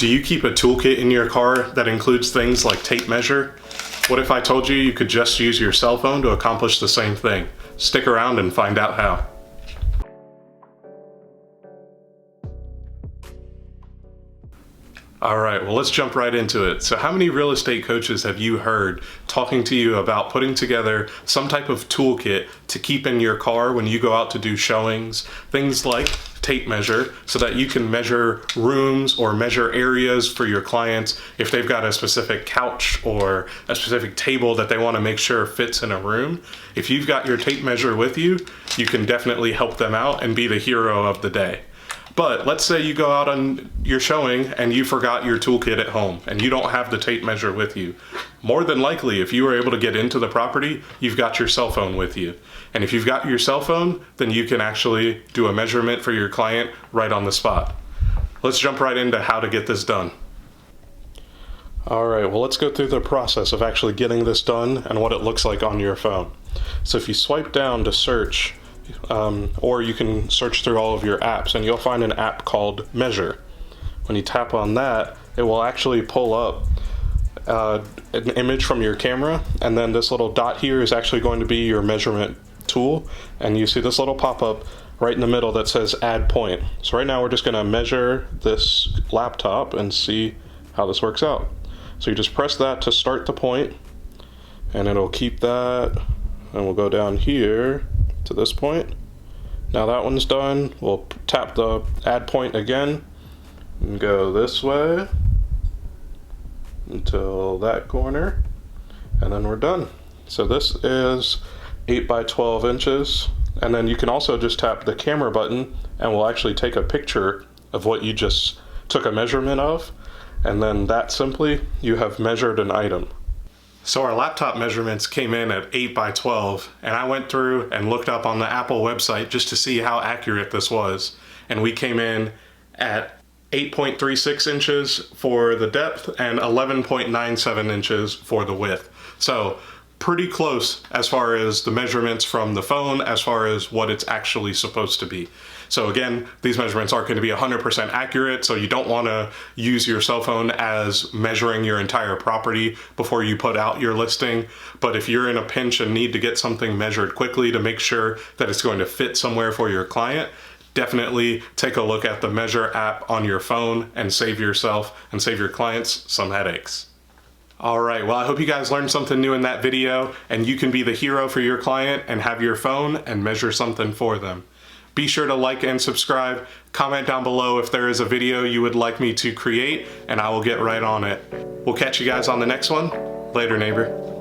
Do you keep a toolkit in your car that includes things like tape measure? What if I told you you could just use your cell phone to accomplish the same thing? Stick around and find out how. All right, well, let's jump right into it. So how many real estate coaches have you heard talking to you about putting together some type of toolkit to keep in your car when you go out to do showings? Things like tape measure, so that you can measure rooms or measure areas for your clients if they've got a specific couch or a specific table that they want to make sure fits in a room. If you've got your tape measure with you, you can definitely help them out and be the hero of the day. But let's say you go out on your showing and you forgot your toolkit at home and you don't have the tape measure with you. More than likely, if you were able to get into the property, you've got your cell phone with you. And if you've got your cell phone, then you can actually do a measurement for your client right on the spot. Let's jump right into how to get this done. All right, well, let's go through the process of actually getting this done and what it looks like on your phone. So if you swipe down to search, or you can search through all of your apps and you'll find an app called Measure. When you tap on that, it will actually pull up an image from your camera, and then this little dot here is actually going to be your measurement tool, and you see this little pop-up right in the middle that says add point. So right now we're just going to measure this laptop and see how this works out. So you just press that to start the point, and it'll keep that, and we'll go down here to this point. Now that one's done. We'll tap the add point again and go this way until that corner, and then we're done. So this is 8 by 12 inches, and then you can also just tap the camera button and we'll actually take a picture of what you just took a measurement of, and then that simply you have measured an item. So our laptop measurements came in at 8 by 12, and I went through and looked up on the Apple website just to see how accurate this was. And we came in at 8.36 inches for the depth and 11.97 inches for the width. So pretty close as far as the measurements from the phone, as far as what it's actually supposed to be. So again, these measurements aren't going to be 100% accurate, so you don't want to use your cell phone as measuring your entire property before you put out your listing. But if you're in a pinch and need to get something measured quickly to make sure that it's going to fit somewhere for your client, definitely take a look at the Measure app on your phone and save yourself and save your clients some headaches. All right, well, I hope you guys learned something new in that video, and you can be the hero for your client and have your phone and measure something for them. Be sure to like and subscribe. Comment down below if there is a video you would like me to create, and I will get right on it. We'll catch you guys on the next one. Later, neighbor.